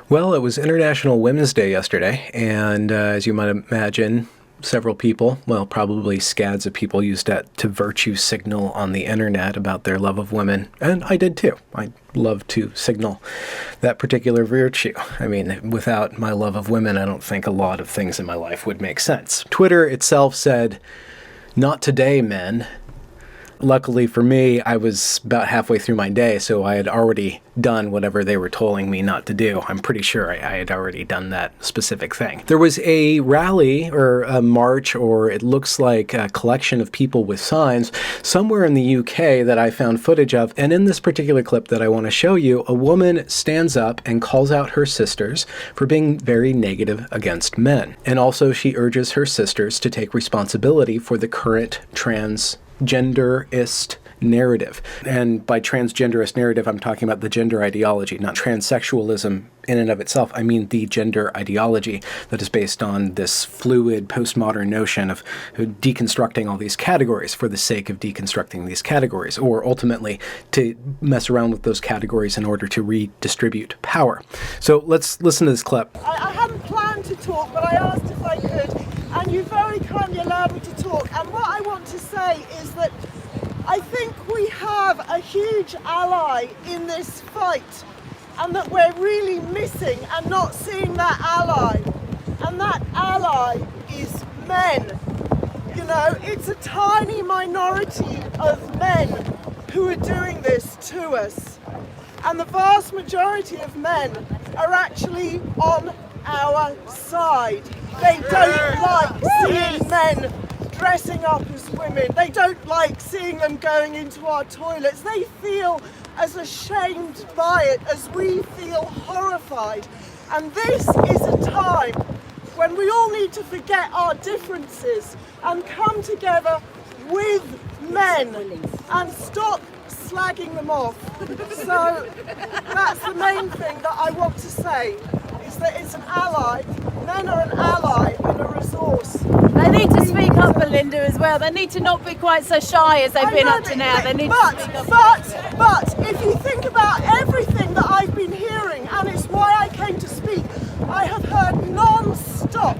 Well, it was International Women's Day yesterday, and as you might imagine, several people, well, probably scads of people, used that to virtue signal on the internet about their love of women, and I did too. I love to signal that particular virtue. I mean, without my love of women, I don't think a lot of things in my life would make sense. Twitter itself said, "Not today, men." Luckily for me, I was about halfway through my day, so I had already done whatever they were telling me not to do. I'm pretty sure I had already done that specific thing. There was a rally or a march, or it looks like a collection of people with signs somewhere in the UK that I found footage of. And in this particular clip that I want to show you, a woman stands up and calls out her sisters for being very negative against men. And also she urges her sisters to take responsibility for the current transgenderist narrative. And by transgenderist narrative, I'm talking about the gender ideology, not transsexualism in and of itself. I mean the gender ideology that is based on this fluid postmodern notion of deconstructing all these categories for the sake of deconstructing these categories, or ultimately to mess around with those categories in order to redistribute power. So let's listen to this clip. I hadn't planned to talk, but I asked if I could, and you very kindly allowed me to talk. And what I want to say is that I think we have a huge ally in this fight, and that we're really missing and not seeing that ally. And that ally is men. You know, it's a tiny minority of men who are doing this to us. And the vast majority of men are actually on our side. They don't like seeing men dressing up as women. They don't like seeing them going into our toilets. They feel as ashamed by it as we feel horrified. And this is a time when we all need to forget our differences and come together with men and stop slagging them off. So that's the main thing that I want to say, is that it's an ally. Men are an ally and a resource. They need to speak up, Belinda, as well. They need to not be quite so shy as they've been up to now. They need to speak up. But if you think about everything that I've been hearing, and it's why I came to speak, I have heard non-stop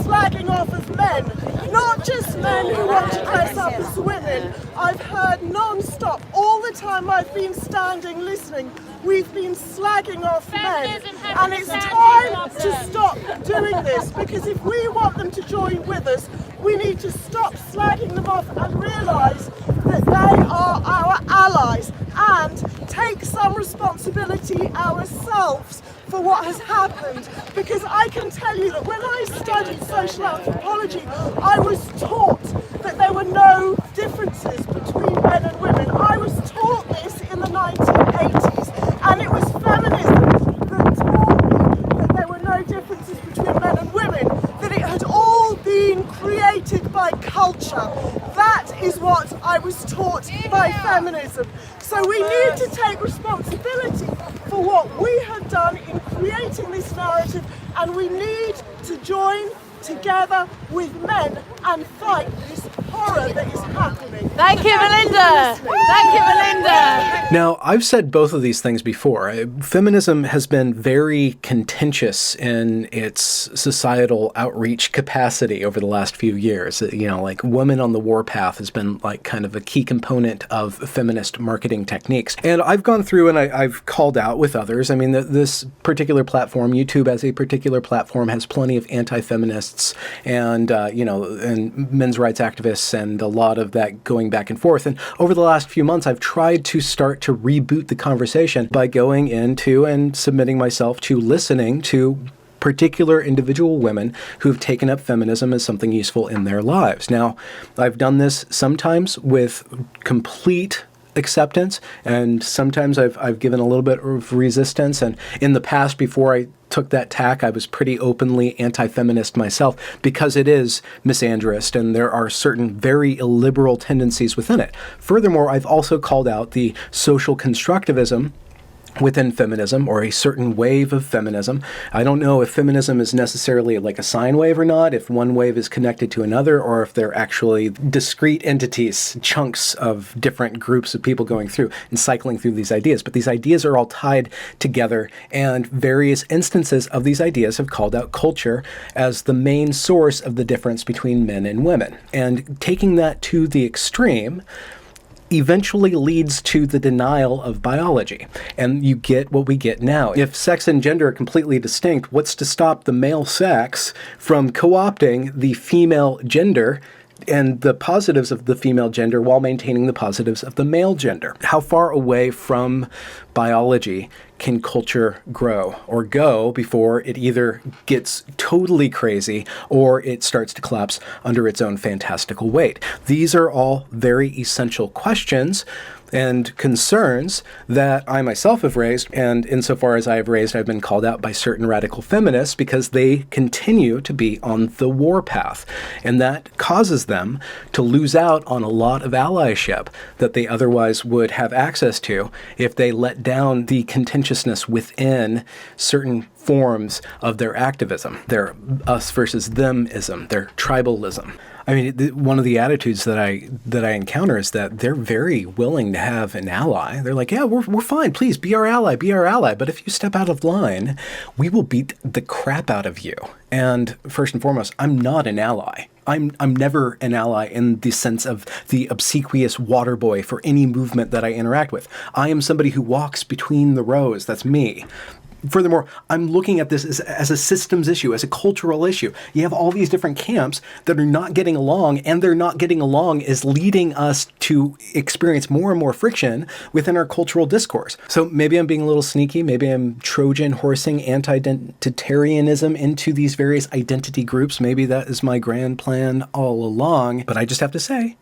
slagging off of men. Not just men who want to dress up as women. I've heard non-stop, all the time I've been standing listening, we've been slagging off men. And it's time to stop doing this, because if we want them to join with us, we need to stop slagging them off and realise that they are our allies, and take some responsibility ourselves for what has happened. Because I can tell you that when I studied social anthropology, I was taught that there were no differences between men and women. I was taught this in the 1980s, and it was feminism that taught me that there were no differences between men and women, that it had all been created by culture. That is what I was taught by feminism. So we need to take responsibility for what we have done in creating this narrative, and we need to join together with men and fight this horror that is happening. Thank you, Belinda. Thank you, Belinda. Now, I've said both of these things before. Feminism has been very contentious in its societal outreach capacity over the last few years. You know, like Women on the Warpath has been like kind of a key component of feminist marketing techniques. And I've gone through and I've called out with others. I mean, this particular platform, YouTube as a particular platform, has plenty of anti-feminists and, and men's rights activists and a lot of that going back and forth. And over the last few months, I've tried to start to reboot the conversation by going into and submitting myself to listening to particular individual women who've taken up feminism as something useful in their lives. Now, I've done this sometimes with complete acceptance, and sometimes I've given a little bit of resistance. And in the past, before I took that tack, I was pretty openly anti-feminist myself, because it is misandrist and there are certain very illiberal tendencies within it. Furthermore, I've also called out the social constructivism within feminism, or a certain wave of feminism. I don't know if feminism is necessarily like a sine wave or not, if one wave is connected to another, or if they're actually discrete entities, chunks of different groups of people going through and cycling through these ideas. But these ideas are all tied together, and various instances of these ideas have called out culture as the main source of the difference between men and women. And taking that to the extreme eventually leads to the denial of biology. And you get what we get now. If sex and gender are completely distinct, what's to stop the male sex from co-opting the female gender and the positives of the female gender while maintaining the positives of the male gender? How far away from biology can culture grow or go before it either gets totally crazy or it starts to collapse under its own fantastical weight? These are all very essential questions and concerns that I myself have raised, and insofar as I have raised, I've been called out by certain radical feminists because they continue to be on the warpath, and that causes them to lose out on a lot of allyship that they otherwise would have access to if they let down the contentiousness within certain forms of their activism, their us versus them-ism, their tribalism. I mean, one of the attitudes that I encounter is that they're very willing to have an ally. They're like, yeah, we're fine. Please be our ally, be our ally. But if you step out of line, we will beat the crap out of you. And first and foremost, I'm not an ally. I'm never an ally in the sense of the obsequious water boy for any movement that I interact with. I am somebody who walks between the rows. That's me. Furthermore, I'm looking at this as a systems issue, as a cultural issue. You have all these different camps that are not getting along, and their not getting along is leading us to experience more and more friction within our cultural discourse. So maybe I'm being a little sneaky. Maybe I'm Trojan horsing anti-identitarianism into these various identity groups. Maybe that is my grand plan all along. But I just have to say,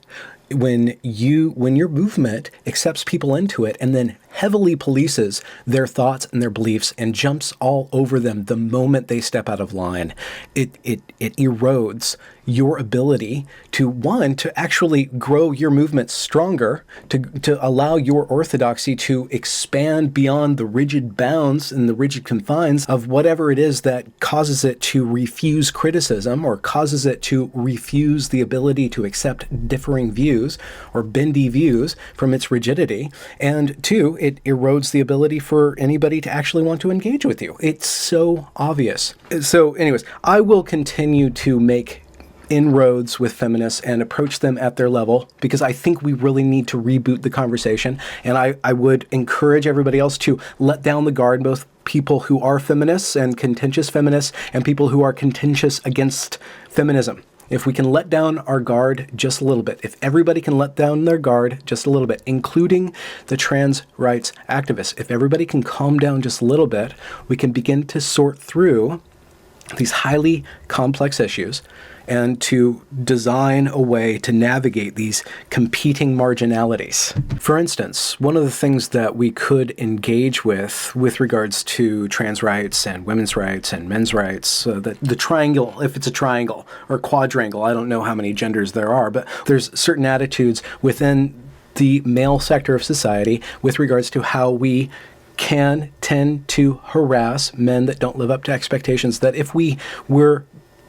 when your movement accepts people into it and then heavily polices their thoughts and their beliefs and jumps all over them the moment they step out of line, it erodes your ability to actually grow your movement stronger, to allow your orthodoxy to expand beyond the rigid bounds and the rigid confines of whatever it is that causes it to refuse criticism or causes it to refuse the ability to accept differing views or bendy views from its rigidity. And two, it erodes the ability for anybody to actually want to engage with you. It's so obvious. So anyways, I will continue to make inroads with feminists and approach them at their level because I think we really need to reboot the conversation. And I would encourage everybody else to let down the guard, both people who are feminists and contentious feminists and people who are contentious against feminism. If we can let down our guard just a little bit, if everybody can let down their guard just a little bit, including the trans rights activists, if everybody can calm down just a little bit, we can begin to sort through these highly complex issues and to design a way to navigate these competing marginalities. For instance, one of the things that we could engage with regards to trans rights and women's rights and men's rights, the triangle, if it's a triangle or quadrangle, I don't know how many genders there are, but there's certain attitudes within the male sector of society with regards to how we can tend to harass men that don't live up to expectations that if we were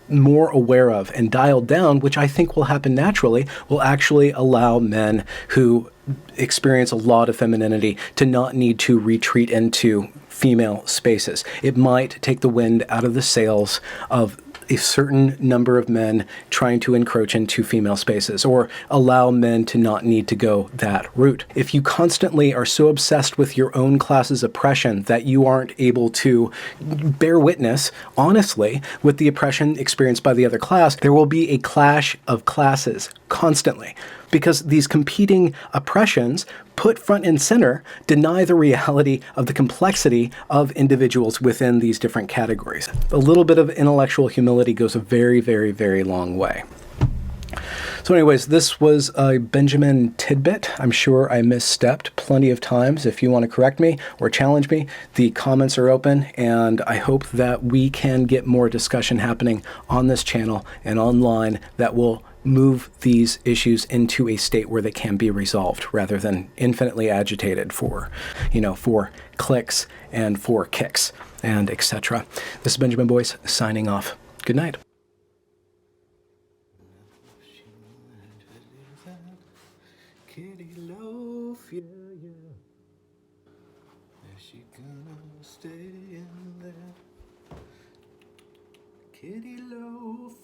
more aware of and dialed down, which I think will happen naturally, will actually allow men who experience a lot of femininity to not need to retreat into female spaces. It might take the wind out of the sails of a certain number of men trying to encroach into female spaces or allow men to not need to go that route. If you constantly are so obsessed with your own class's oppression that you aren't able to bear witness, honestly, with the oppression experienced by the other class, there will be a clash of classes constantly. Because these competing oppressions, put front and center, deny the reality of the complexity of individuals within these different categories. A little bit of intellectual humility goes a very, very, very long way. So anyways, this was a Benjamin tidbit. I'm sure I misstepped plenty of times. If you want to correct me or challenge me, the comments are open, and I hope that we can get more discussion happening on this channel and online that will move these issues into a state where they can be resolved rather than infinitely agitated for, for clicks and for kicks and etc. This is Benjamin Boyce signing off. Good night. Kitty loaf, yeah, yeah. Is she gonna stay in there? Kitty loaf.